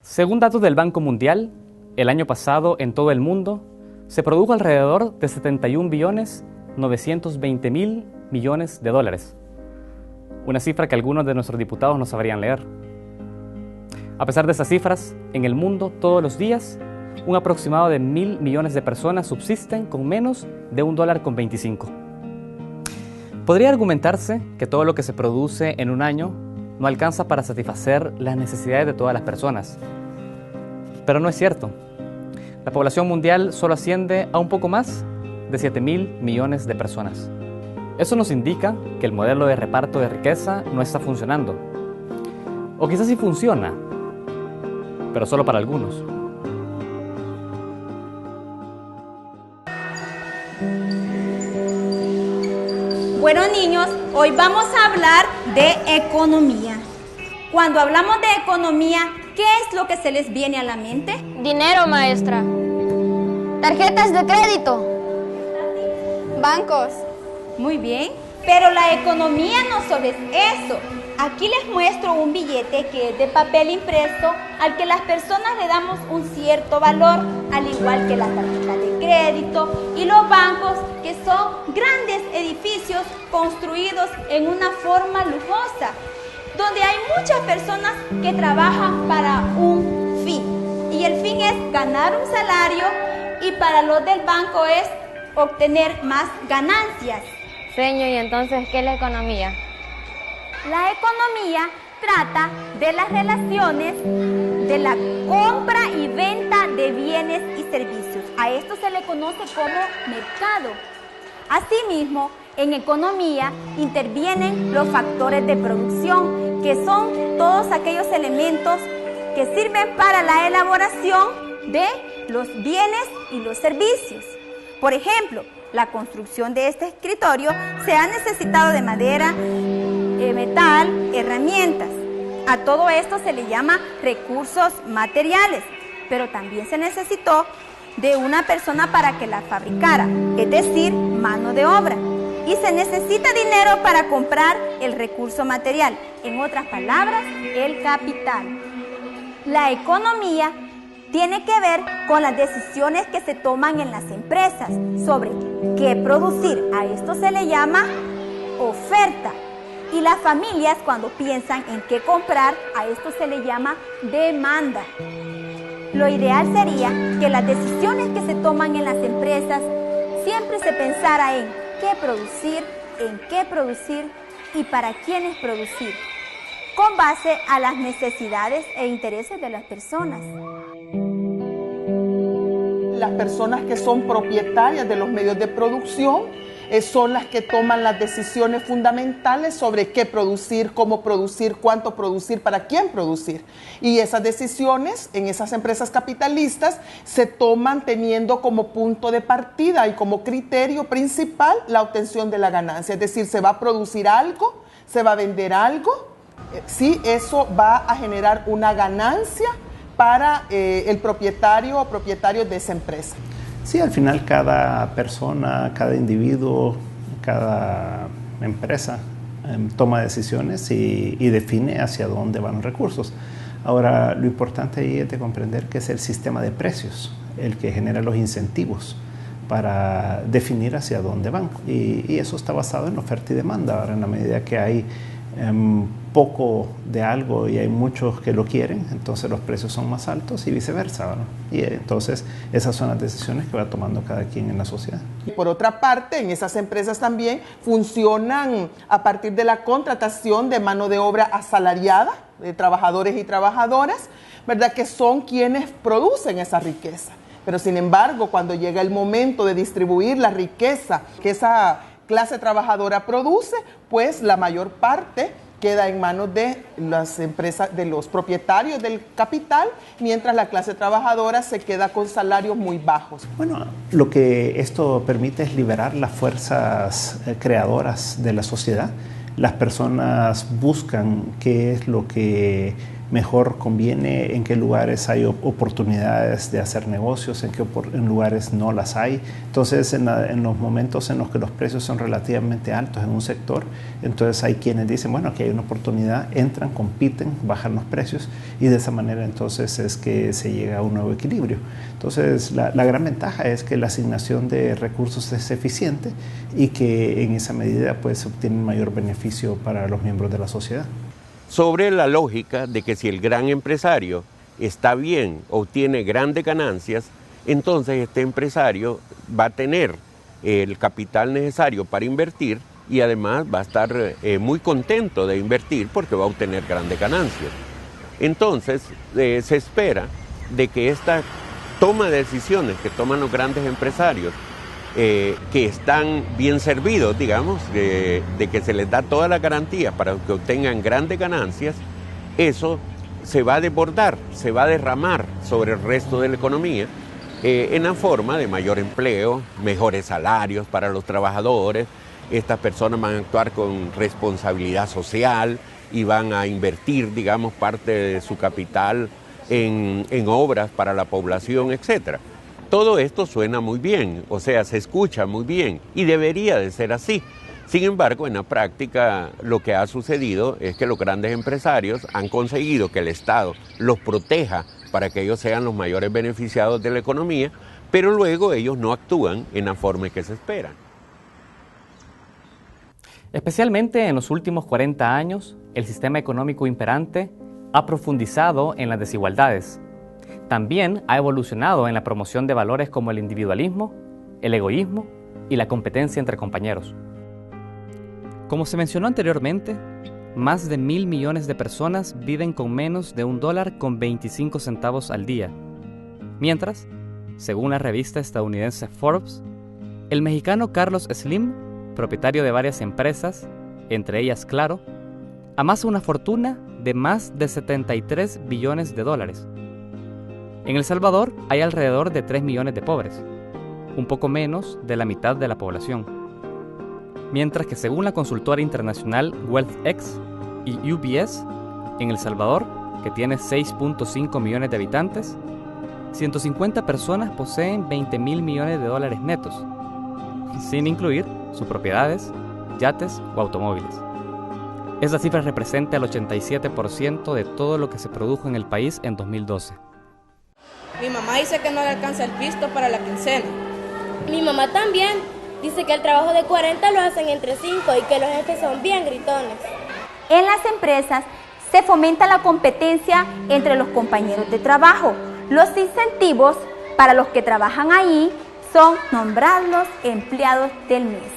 Según datos del Banco Mundial, el año pasado en todo el mundo se produjo alrededor de 71.920.000 millones de dólares, una cifra que algunos de nuestros diputados no sabrían leer. A pesar de esas cifras, en el mundo todos los días un aproximado de 1.000 millones de personas subsisten con menos de $1.25. Podría argumentarse que todo lo que se produce en un año no alcanza para satisfacer las necesidades de todas las personas. Pero no es cierto. La población mundial solo asciende a un poco más de 7.000 millones de personas. Eso nos indica que el modelo de reparto de riqueza no está funcionando. O quizás sí funciona, pero solo para algunos. Bueno, niños, hoy vamos a hablar de economía. Cuando hablamos de economía, ¿qué es lo que se les viene a la mente? Dinero, maestra. Tarjetas de crédito. Bancos. Muy bien, pero la economía no solo es eso. Aquí les muestro un billete que es de papel impreso al que las personas le damos un cierto valor, al igual que las tarjetas de crédito y los bancos, que son grandes edificios construidos en una forma lujosa, donde hay muchas personas que trabajan para un fin. Y el fin es ganar un salario y para los del banco es obtener más ganancias. Señor, ¿y entonces qué es la economía? La economía trata de las relaciones de la compra y venta de bienes y servicios. A esto se le conoce como mercado. Asimismo, en economía intervienen los factores de producción, que son todos aquellos elementos que sirven para la elaboración de los bienes y los servicios. Por ejemplo, la construcción de este escritorio se ha necesitado de madera, metal, herramientas. A todo esto se le llama recursos materiales, pero también se necesitó de una persona para que la fabricara, es decir, mano de obra. Y se necesita dinero para comprar el recurso material, en otras palabras, el capital. La economía tiene que ver con las decisiones que se toman en las empresas sobre qué producir. A esto se le llama oferta. Y las familias, cuando piensan en qué comprar, a esto se le llama demanda. Lo ideal sería que las decisiones que se toman en las empresas siempre se pensara en qué producir y para quiénes producir, con base a las necesidades e intereses de las personas. Las personas que son propietarias de los medios de producción son las que toman las decisiones fundamentales sobre qué producir, cómo producir, cuánto producir, para quién producir. Y esas decisiones en esas empresas capitalistas se toman teniendo como punto de partida y como criterio principal la obtención de la ganancia. Es decir, se va a producir algo, se va a vender algo, sí, eso va a generar una ganancia para el propietario o propietarios de esa empresa. Sí, al final cada persona, cada individuo, cada empresa toma decisiones y define hacia dónde van los recursos. Ahora, lo importante ahí es de comprender que es el sistema de precios el que genera los incentivos para definir hacia dónde van. Y eso está basado en oferta y demanda. Ahora, en la medida que hay poco de algo y hay muchos que lo quieren, entonces los precios son más altos y viceversa, ¿no? Y entonces esas son las decisiones que va tomando cada quien en la sociedad. Y por otra parte, en esas empresas también funcionan a partir de la contratación de mano de obra asalariada, de trabajadores y trabajadoras, ¿verdad?, que son quienes producen esa riqueza. Pero sin embargo, cuando llega el momento de distribuir la riqueza que esa clase trabajadora produce, pues la mayor parte queda en manos de las empresas, de los propietarios del capital, mientras la clase trabajadora se queda con salarios muy bajos. Bueno, lo que esto permite es liberar las fuerzas creadoras de la sociedad. Las personas buscan qué es lo que mejor conviene, en qué lugares hay oportunidades de hacer negocios, en lugares no las hay. Entonces, en los momentos en los que los precios son relativamente altos en un sector, entonces hay quienes dicen, bueno, aquí hay una oportunidad, entran, compiten, bajan los precios y de esa manera entonces es que se llega a un nuevo equilibrio. Entonces, la gran ventaja es que la asignación de recursos es eficiente y que en esa medida pues se obtiene mayor beneficio para los miembros de la sociedad. Sobre la lógica de que si el gran empresario está bien, obtiene grandes ganancias, entonces este empresario va a tener el capital necesario para invertir y además va a estar muy contento de invertir porque va a obtener grandes ganancias. Entonces se espera de que esta toma de decisiones que toman los grandes empresarios, que están bien servidos, digamos, de que se les da todas las garantías para que obtengan grandes ganancias, eso se va a desbordar, se va a derramar sobre el resto de la economía en la forma de mayor empleo, mejores salarios para los trabajadores. Estas personas van a actuar con responsabilidad social y van a invertir, digamos, parte de su capital en obras para la población, etcétera. Todo esto suena muy bien, o sea, se escucha muy bien y debería de ser así. Sin embargo, en la práctica lo que ha sucedido es que los grandes empresarios han conseguido que el Estado los proteja para que ellos sean los mayores beneficiados de la economía, pero luego ellos no actúan en la forma en que se espera. Especialmente en los últimos 40 años, el sistema económico imperante ha profundizado en las desigualdades. También ha evolucionado en la promoción de valores como el individualismo, el egoísmo y la competencia entre compañeros. Como se mencionó anteriormente, más de 1.000 millones de personas viven con menos de $1.25 al día. Mientras, según la revista estadounidense Forbes, el mexicano Carlos Slim, propietario de varias empresas, entre ellas Claro, amasa una fortuna de más de $73 billones. En El Salvador hay alrededor de 3 millones de pobres, un poco menos de la mitad de la población. Mientras que según la consultora internacional WealthX y UBS, en El Salvador, que tiene 6.5 millones de habitantes, 150 personas poseen $20.000 millones netos, sin incluir sus propiedades, yates o automóviles. Esa cifra representa el 87% de todo lo que se produjo en el país en 2012. Mi mamá dice que no le alcanza el pisto para la quincena. Mi mamá también. Dice que el trabajo de 40 lo hacen entre 5 y que los jefes son bien gritones. En las empresas se fomenta la competencia entre los compañeros de trabajo. Los incentivos para los que trabajan ahí son nombrarlos empleados del mes.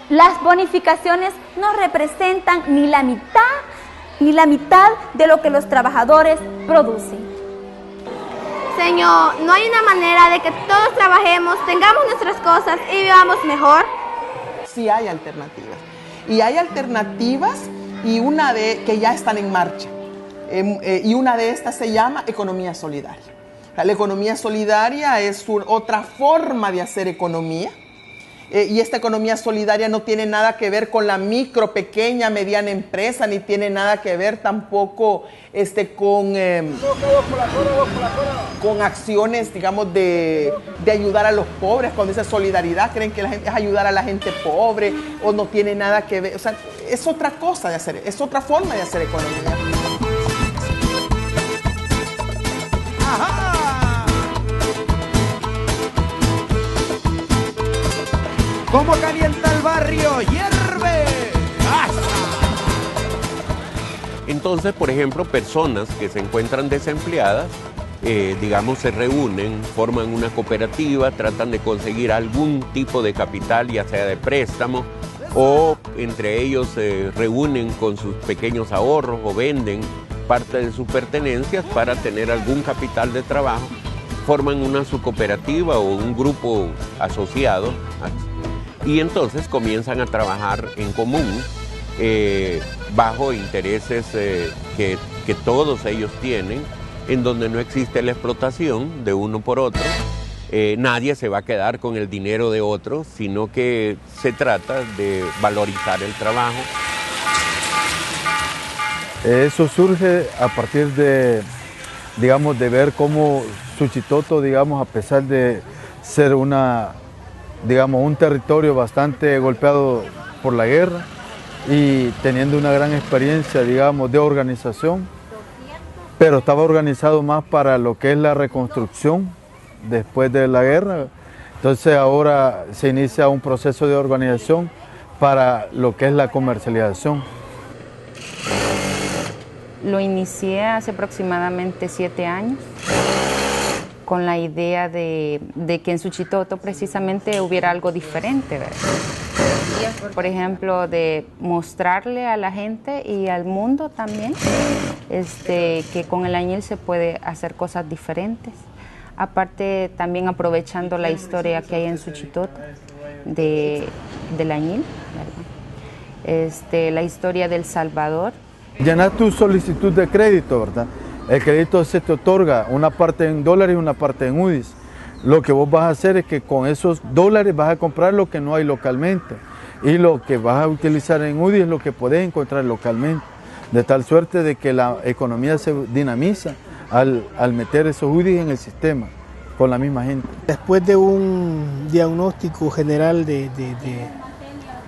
Las bonificaciones no representan ni la mitad de lo que los trabajadores producen. Señor, ¿no hay una manera de que todos trabajemos, tengamos nuestras cosas y vivamos mejor? Sí hay alternativas. Y hay alternativas que ya están en marcha. Y una de estas se llama economía solidaria. La economía solidaria es otra forma de hacer economía. Y esta economía solidaria no tiene nada que ver con la micro, pequeña, mediana empresa, ni tiene nada que ver tampoco con acciones, digamos, de ayudar a los pobres. Cuando dice solidaridad, creen que es ayudar a la gente pobre o no tiene nada que ver. O sea, es otra cosa de hacer, es otra forma de hacer economía. ¡Ajá! ¿Cómo calienta el barrio? ¡Hierve! Entonces, por ejemplo, personas que se encuentran desempleadas, digamos, se reúnen, forman una cooperativa, tratan de conseguir algún tipo de capital, ya sea de préstamo, o entre ellos se reúnen con sus pequeños ahorros o venden parte de sus pertenencias para tener algún capital de trabajo, forman una subcooperativa o un grupo asociado, y entonces comienzan a trabajar en común bajo intereses que todos ellos tienen, en donde no existe la explotación de uno por otro. Nadie se va a quedar con el dinero de otro, sino que se trata de valorizar el trabajo. Eso surge a partir de, digamos, de ver cómo Suchitoto, digamos, a pesar de ser digamos, un territorio bastante golpeado por la guerra y teniendo una gran experiencia, digamos, de organización, pero estaba organizado más para lo que es la reconstrucción después de la guerra. Entonces ahora se inicia un proceso de organización para lo que es la comercialización. Lo inicié hace aproximadamente 7 años con la idea de que en Suchitoto precisamente hubiera algo diferente, ¿verdad? Por ejemplo, de mostrarle a la gente y al mundo también que con el añil se puede hacer cosas diferentes. Aparte, también aprovechando la historia que hay en Suchitoto del añil, ¿verdad? La historia del Salvador. Llenas tu solicitud de crédito, ¿verdad? El crédito se te otorga una parte en dólares y una parte en UDIs. Lo que vos vas a hacer es que con esos dólares vas a comprar lo que no hay localmente. Y lo que vas a utilizar en UDI es lo que puedes encontrar localmente. De tal suerte de que la economía se dinamiza al meter esos UDI en el sistema con la misma gente. Después de un diagnóstico general de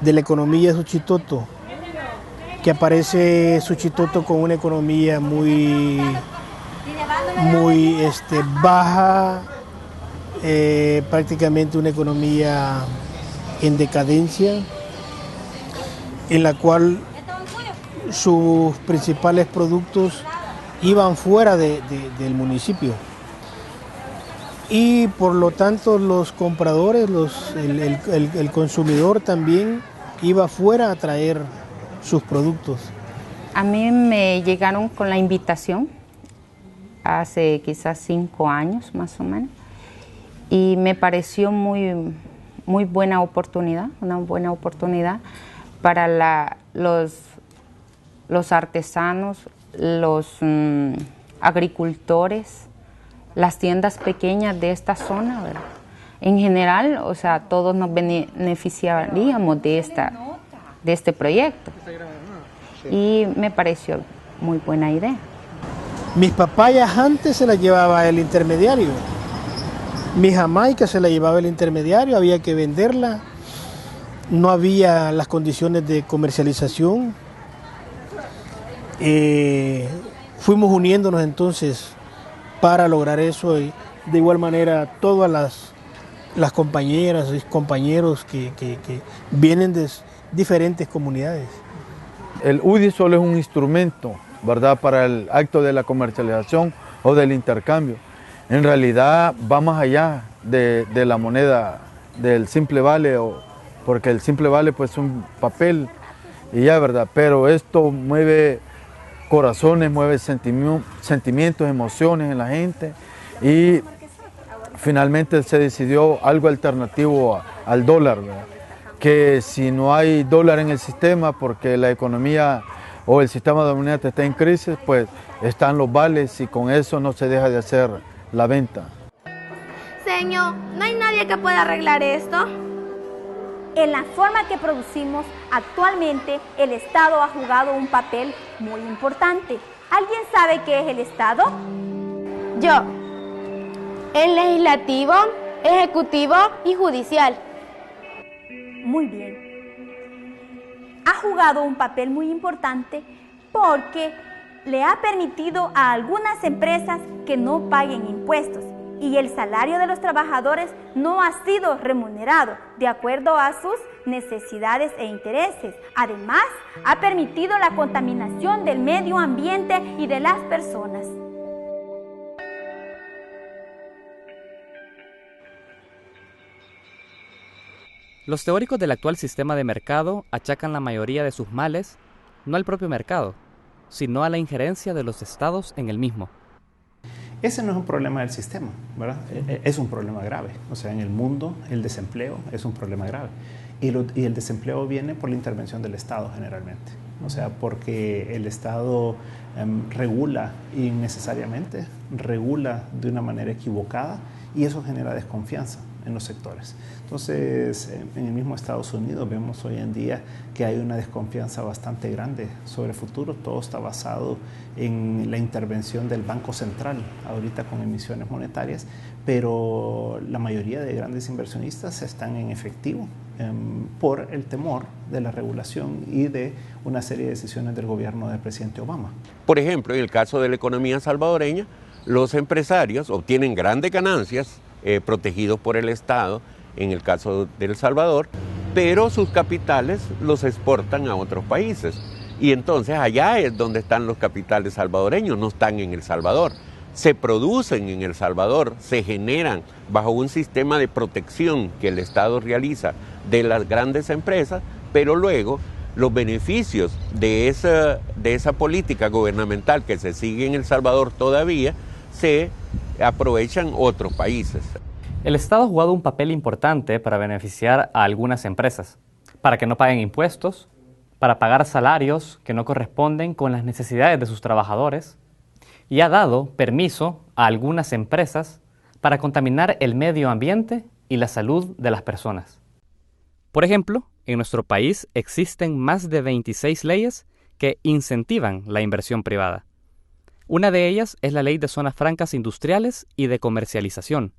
la economía de Suchitoto, que aparece Suchitoto con una economía muy baja, prácticamente una economía en decadencia, en la cual sus principales productos iban fuera del municipio y por lo tanto los compradores, el consumidor también iba fuera a traer sus productos. A mí me llegaron con la invitación hace quizás 5 años más o menos y me pareció muy buena oportunidad, una buena oportunidad para los artesanos, los agricultores, las tiendas pequeñas de esta zona, ¿verdad? En general, o sea, todos nos beneficiaríamos de este proyecto y me pareció muy buena idea. Mis papayas antes se las llevaba el intermediario, mi jamaica se la llevaba el intermediario, había que venderla, no había las condiciones de comercialización. Fuimos uniéndonos entonces para lograr eso y de igual manera todas las compañeras y compañeros que vienen de diferentes comunidades. El UDI solo es un instrumento, ¿verdad?, para el acto de la comercialización o del intercambio. En realidad va más allá de la moneda del simple vale, porque el simple vale pues es un papel y ya, ¿verdad? Pero esto mueve corazones, mueve sentimientos, emociones en la gente y finalmente se decidió algo alternativo al dólar, ¿verdad? Que si no hay dólar en el sistema porque la economía o el sistema dominante está en crisis, pues están los vales y con eso no se deja de hacer la venta. Señor, ¿no hay nadie que pueda arreglar esto? En la forma que producimos actualmente, el Estado ha jugado un papel muy importante. ¿Alguien sabe qué es el Estado? Yo. El legislativo, ejecutivo y judicial. Muy bien. Ha jugado un papel muy importante porque le ha permitido a algunas empresas que no paguen impuestos y el salario de los trabajadores no ha sido remunerado de acuerdo a sus necesidades e intereses. Además, ha permitido la contaminación del medio ambiente y de las personas. Los teóricos del actual sistema de mercado achacan la mayoría de sus males no al propio mercado, sino a la injerencia de los estados en el mismo. Ese no es un problema del sistema, ¿verdad? Es un problema grave. O sea, en el mundo el desempleo es un problema grave. Y el desempleo viene por la intervención del Estado generalmente. O sea, porque el Estado regula innecesariamente, regula de una manera equivocada y eso genera desconfianza. en los sectores. Entonces, en el mismo Estados Unidos vemos hoy en día que hay una desconfianza bastante grande sobre el futuro. Todo está basado en la intervención del Banco Central, ahorita con emisiones monetarias, pero la mayoría de grandes inversionistas están en efectivo por el temor de la regulación y de una serie de decisiones del gobierno del presidente Obama. Por ejemplo, en el caso de la economía salvadoreña, los empresarios obtienen grandes ganancias protegidos por el Estado, en el caso de El Salvador, pero sus capitales los exportan a otros países. Y entonces allá es donde están los capitales salvadoreños, no están en El Salvador. Se producen en El Salvador, se generan bajo un sistema de protección que el Estado realiza de las grandes empresas, pero luego los beneficios de esa política gubernamental que se sigue en El Salvador todavía se aprovechan otros países. El Estado ha jugado un papel importante para beneficiar a algunas empresas, para que no paguen impuestos, para pagar salarios que no corresponden con las necesidades de sus trabajadores, y ha dado permiso a algunas empresas para contaminar el medio ambiente y la salud de las personas. Por ejemplo, en nuestro país existen más de 26 leyes que incentivan la inversión privada. Una de ellas es la Ley de Zonas Francas Industriales y de Comercialización.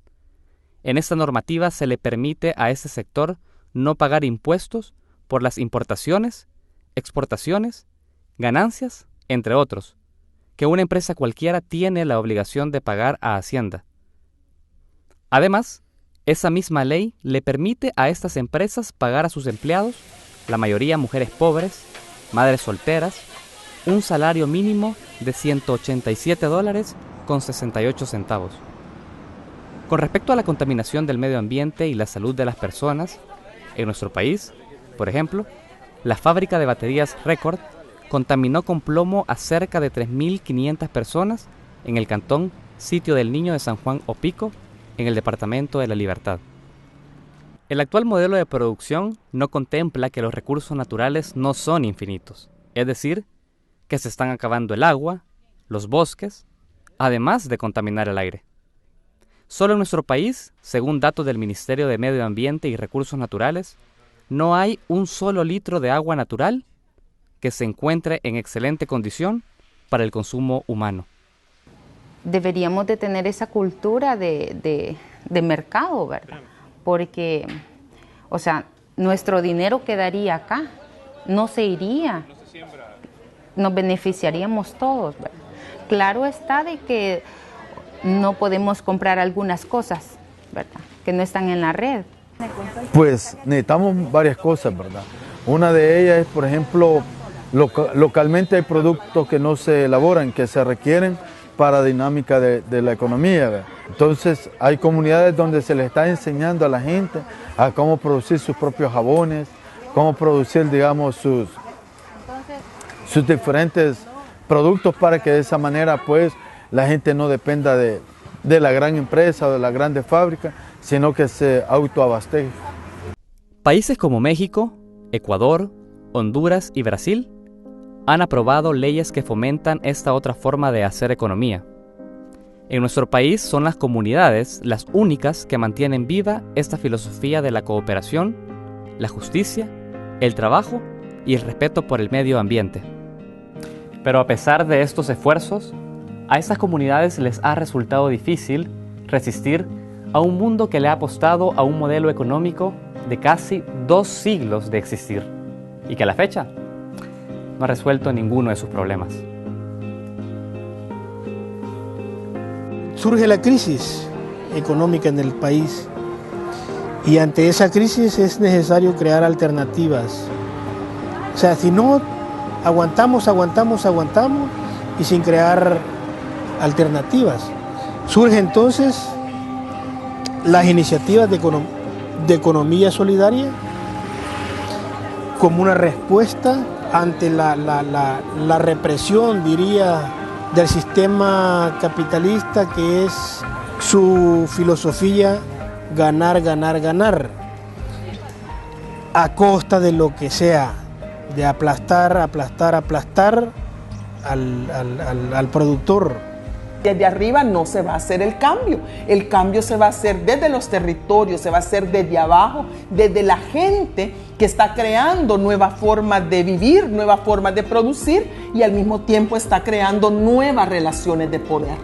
En esta normativa se le permite a ese sector no pagar impuestos por las importaciones, exportaciones, ganancias, entre otros, que una empresa cualquiera tiene la obligación de pagar a Hacienda. Además, esa misma ley le permite a estas empresas pagar a sus empleados, la mayoría mujeres pobres, madres solteras, un salario mínimo de $187.68. Con respecto a la contaminación del medio ambiente y la salud de las personas, en nuestro país, por ejemplo, la fábrica de baterías Record contaminó con plomo a cerca de 3.500 personas en el cantón Sitio del Niño de San Juan Opico, en el departamento de La Libertad. El actual modelo de producción no contempla que los recursos naturales no son infinitos, es decir, que se están acabando el agua, los bosques, además de contaminar el aire. Solo en nuestro país, según datos del Ministerio de Medio Ambiente y Recursos Naturales, no hay un solo litro de agua natural que se encuentre en excelente condición para el consumo humano. Deberíamos de tener esa cultura de mercado, ¿verdad? Porque, o sea, nuestro dinero quedaría acá, no se iría, nos beneficiaríamos todos, ¿verdad? Claro está de que no podemos comprar algunas cosas, ¿verdad?, que no están en la red. Pues necesitamos varias cosas, ¿verdad? Una de ellas es, por ejemplo, localmente hay productos que no se elaboran, que se requieren para la dinámica de la economía, ¿verdad? Entonces hay comunidades donde se les está enseñando a la gente a cómo producir sus propios jabones, cómo producir, digamos, sus diferentes productos para que de esa manera pues la gente no dependa de la gran empresa o de la grande fábrica, sino que se autoabastezca. Países como México, Ecuador, Honduras y Brasil han aprobado leyes que fomentan esta otra forma de hacer economía. En nuestro país son las comunidades las únicas que mantienen viva esta filosofía de la cooperación, la justicia, el trabajo y el respeto por el medio ambiente. Pero a pesar de estos esfuerzos, a estas comunidades les ha resultado difícil resistir a un mundo que le ha apostado a un modelo económico de casi 2 siglos de existir y que a la fecha no ha resuelto ninguno de sus problemas. Surge la crisis económica en el país y ante esa crisis es necesario crear alternativas. O sea, si no aguantamos y sin crear alternativas. Surgen entonces las iniciativas de economía solidaria como una respuesta ante la represión, diría, del sistema capitalista, que es su filosofía ganar, ganar, ganar, a costa de lo que sea, de aplastar al productor, Desde arriba no se va a hacer el cambio se va a hacer desde los territorios, se va a hacer desde abajo, desde la gente que está creando nuevas formas de vivir, nuevas formas de producir y al mismo tiempo está creando nuevas relaciones de poder.